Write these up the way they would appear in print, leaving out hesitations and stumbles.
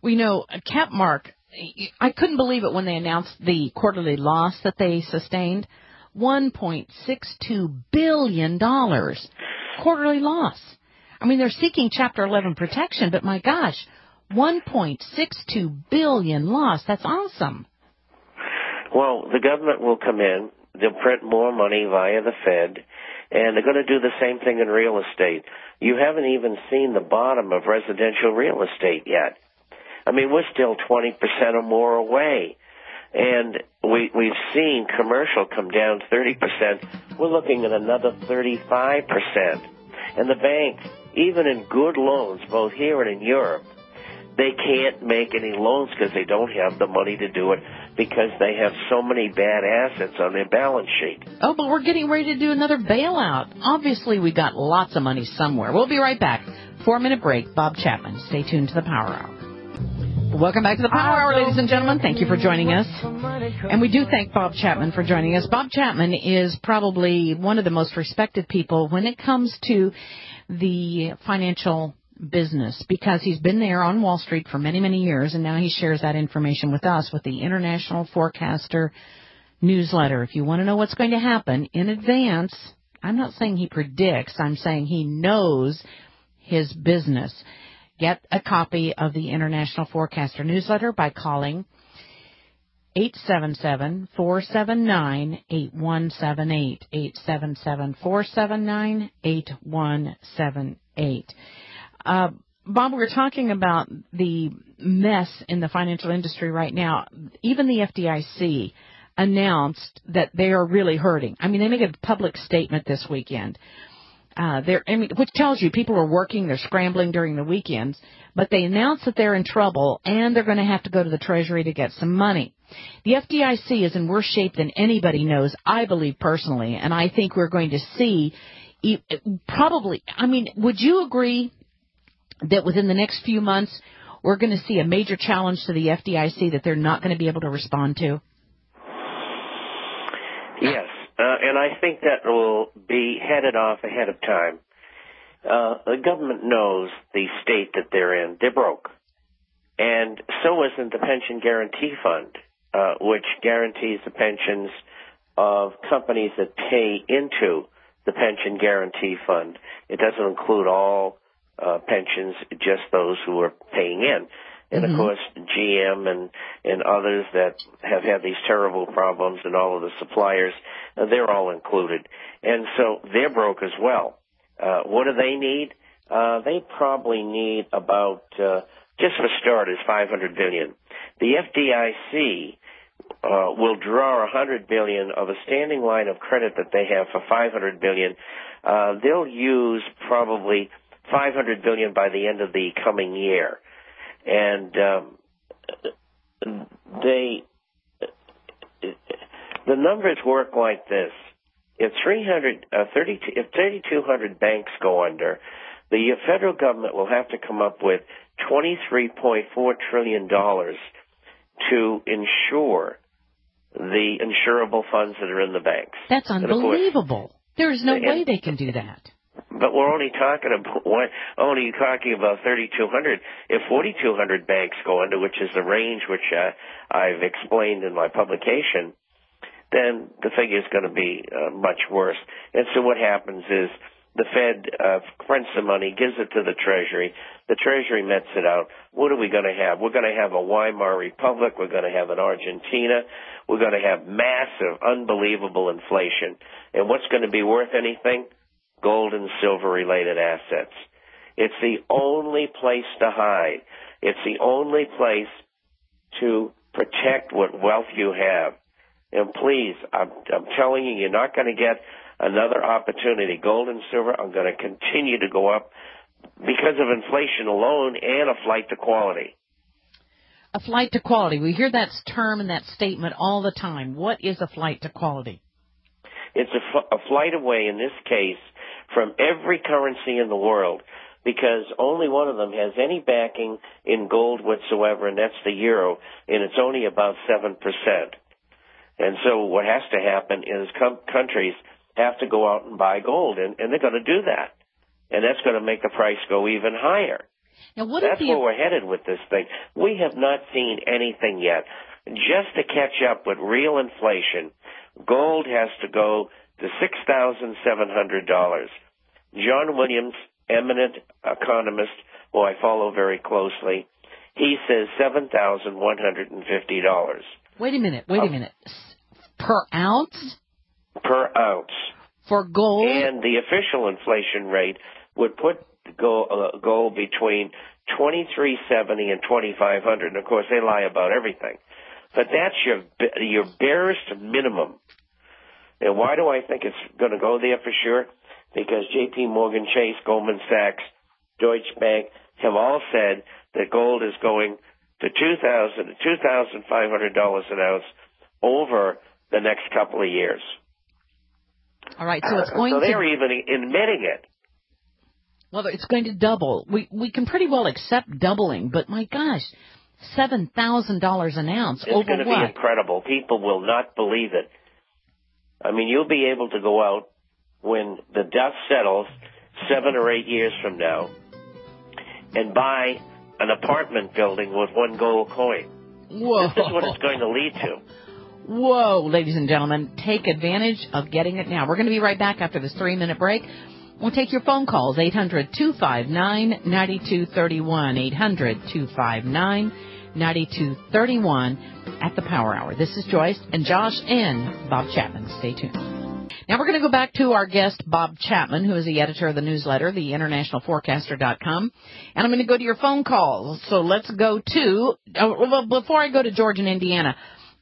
We know, Cap Mark, I couldn't believe it when they announced the quarterly loss that they sustained. $1.62 billion quarterly loss. I mean, they're seeking Chapter 11 protection, but my gosh, $1.62 billion loss. That's awesome. Well, the government will come in. They'll print more money via the Fed, and they're going to do the same thing in real estate. You haven't even seen the bottom of residential real estate yet. I mean, we're still 20% or more away. And we've seen commercial come down 30%. We're looking at another 35%. And the banks, even in good loans, both here and in Europe, they can't make any loans because they don't have the money to do it because they have so many bad assets on their balance sheet. Oh, but we're getting ready to do another bailout. Obviously, we got lots of money somewhere. We'll be right back. 4-minute break. Bob Chapman. Stay tuned to the Power Hour. Welcome back to the Power Hour, ladies and gentlemen. Thank you for joining us. And we do thank Bob Chapman for joining us. Bob Chapman is probably one of the most respected people when it comes to the financial business because he's been there on Wall Street for many, many years, and now he shares that information with us with the International Forecaster newsletter. If you want to know what's going to happen in advance, I'm not saying he predicts, I'm saying he knows his business. Get a copy of the International Forecaster newsletter by calling 877-479-8178, 877-479-8178. Bob, we're talking about the mess in the financial industry right now. Even the FDIC announced that they are really hurting. I mean, they made a public statement this weekend. Which tells you people are working, they're scrambling during the weekends, but they announced that they're in trouble and they're going to have to go to the Treasury to get some money. The FDIC is in worse shape than anybody knows, I believe personally, and I think we're going to see probably, I mean, would you agree that within the next few months we're going to see a major challenge to the FDIC that they're not going to be able to respond to? Yes. And I think that will be headed off ahead of time. The government knows the state that they're in. They're broke. And so isn't the Pension Guarantee Fund, which guarantees the pensions of companies that pay into the Pension Guarantee Fund. It doesn't include all pensions, just those who are paying in. And, of course, GM and others that have had these terrible problems and all of the suppliers, they're all included. And so they're broke as well. What do they need? They probably need about, just for starters, $500 billion. The FDIC will draw $100 billion of a standing line of credit that they have for $500 billion. They'll use probably $500 billion by the end of the coming year. And the numbers work like this. If 3,200 banks go under, the federal government will have to come up with $23.4 trillion to insure the insurable funds that are in the banks. That's unbelievable. There's no way they can do that. But we're only talking about 3,200. If 4,200 banks go under, which is the range which I've explained in my publication, then the figure is going to be much worse. And so what happens is the Fed prints the money, gives it to the Treasury. The Treasury mets it out. What are we going to have? We're going to have a Weimar Republic. We're going to have an Argentina. We're going to have massive, unbelievable inflation. And what's going to be worth anything? Gold and silver-related assets. It's the only place to hide. It's the only place to protect what wealth you have. And please, I'm telling you, you're not going to get another opportunity. Gold and silver are going to continue to go up because of inflation alone and a flight to quality. A flight to quality. We hear that term and that statement all the time. What is a flight to quality? It's a flight away, in this case, from every currency in the world, because only one of them has any backing in gold whatsoever, and that's the euro, and it's only about 7%. And so what has to happen is countries have to go out and buy gold, and they're going to do that. And that's going to make the price go even higher. Now, That's where we're headed with this thing. We have not seen anything yet. Just to catch up with real inflation, gold has to go to $6,700. John Williams, eminent economist, who I follow very closely, he says $7,150. Wait a minute. Per ounce? Per ounce. For gold? And the official inflation rate would put gold between $2,370 and $2,500. And of course, they lie about everything. But that's your barest minimum. And why do I think it's going to go there for sure? Because J.P. Morgan Chase, Goldman Sachs, Deutsche Bank have all said that gold is going to $2,500 an ounce over the next couple of years. All right, so it's going so they're even admitting it. Well, it's going to double. We can pretty well accept doubling, but my gosh, $7,000 an ounce it's over what? It's going to be incredible. People will not believe it. I mean, you'll be able to go out when the dust settles 7 or 8 years from now and buy an apartment building with one gold coin. Whoa. This is what it's going to lead to. Whoa, ladies and gentlemen, take advantage of getting it now. We're going to be right back after this 3-minute break. We'll take your phone calls, 800-259-9231, 800-259-9231 at the Power Hour. This is Joyce and Josh and Bob Chapman. Stay tuned. Now we're going to go back to our guest, Bob Chapman, who is the editor of the newsletter, the internationalforecaster.com. And I'm going to go to your phone calls. So let's go to, well, before I go to George in Indiana,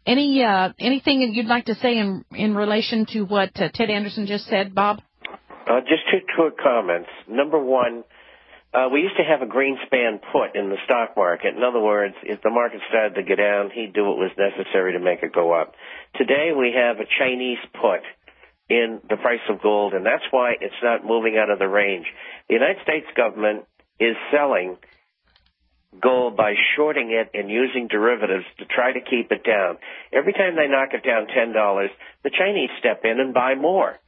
anything that you'd like to say in relation to what Ted Anderson just said, Bob? Just two quick comments. Number one, we used to have a Greenspan put in the stock market. In other words, if the market started to go down, he'd do what was necessary to make it go up. Today we have a Chinese put in the price of gold, and that's why it's not moving out of the range. The United States government is selling gold by shorting it and using derivatives to try to keep it down. Every time they knock it down $10, the Chinese step in and buy more.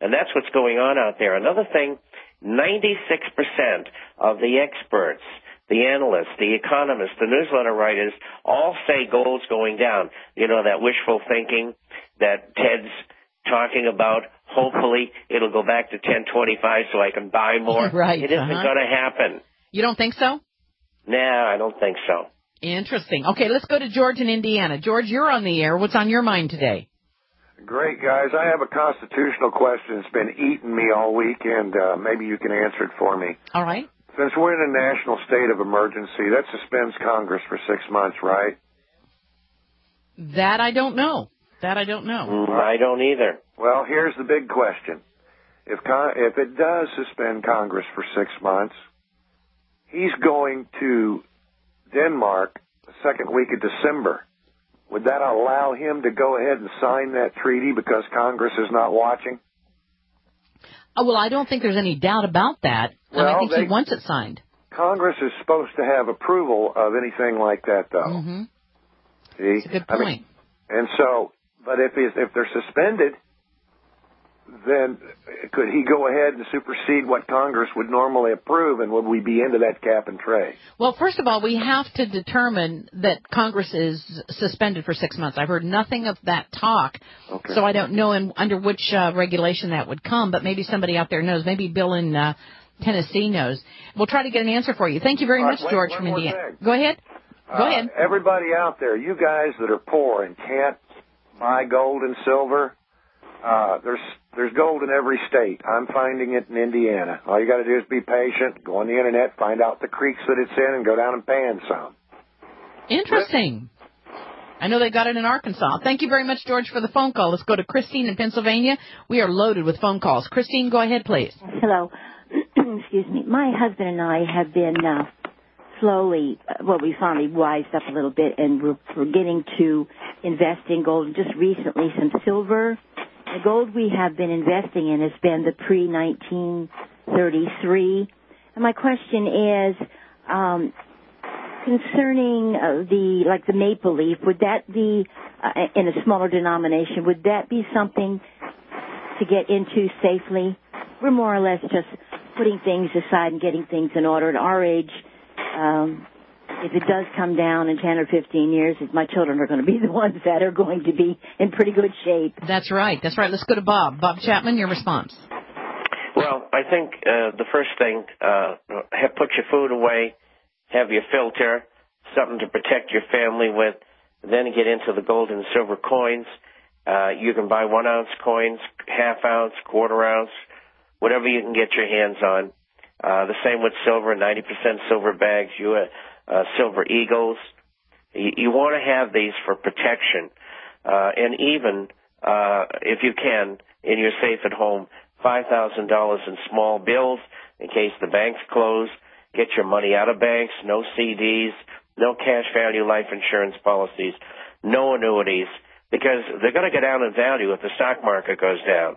And that's what's going on out there. Another thing, 96% of the experts, the analysts, the economists, the newsletter writers all say gold's going down. You know, that wishful thinking that Ted's talking about, hopefully it'll go back to 1025 so I can buy more. Right. It isn't going to happen. You don't think so? No, I don't think so. Interesting. Okay, let's go to George in Indiana. George, you're on the air. What's on your mind today? Great, guys. I have a constitutional question that's been eating me all week, and maybe you can answer it for me. All right. Since we're in a national state of emergency, that suspends Congress for 6 months, right? That I don't know. I don't either. Well, here's the big question. If it does suspend Congress for 6 months, he's going to Denmark the second week of December. Would that allow him to go ahead and sign that treaty because Congress is not watching? Oh, well, I don't think there's any doubt about that. Well, I think he wants it signed. Congress is supposed to have approval of anything like that, though. Mm-hmm. See? That's a good point. I mean, and so, but if they're suspended, then could he go ahead and supersede what Congress would normally approve, and would we be into that cap and trade? Well, first of all, we have to determine that Congress is suspended for 6 months. I've heard nothing of that talk, okay. So I don't know under which regulation that would come, but maybe somebody out there knows. Maybe Bill in Tennessee knows. We'll try to get an answer for you. Thank you very much, George from Indiana. Go ahead. Go ahead. Everybody out there, you guys that are poor and can't buy gold and silver, there's gold in every state. I'm finding it in Indiana. All you got to do is be patient, go on the Internet, find out the creeks that it's in, and go down and pan some. Interesting. I know they got it in Arkansas. Thank you very much, George, for the phone call. Let's go to Christine in Pennsylvania. We are loaded with phone calls. Christine, go ahead, please. Hello. Excuse me. My husband and I have been slowly, we finally wised up a little bit, and we're getting to invest in gold. And just recently, some silver. The gold we have been investing in has been the pre-1933. And my question is, concerning the maple leaf, would that be, in a smaller denomination, would that be something to get into safely? We're more or less just putting things aside and getting things in order. At our age, if it does come down in 10 or 15 years, my children are going to be the ones that are going to be in pretty good shape. That's right. That's right. Let's go to Bob. Bob Chapman, your response. Well, I think the first thing, put your food away, have your filter, something to protect your family with, then get into the gold and silver coins. You can buy 1 ounce coins, half ounce, quarter ounce, whatever you can get your hands on. The same with silver, 90% silver bags, silver eagles. You want to have these for protection. And even, if you can, in your safe at home, $5,000 in small bills in case the banks close. Get your money out of banks, no CDs, no cash value life insurance policies, no annuities, because they're going to go down in value if the stock market goes down.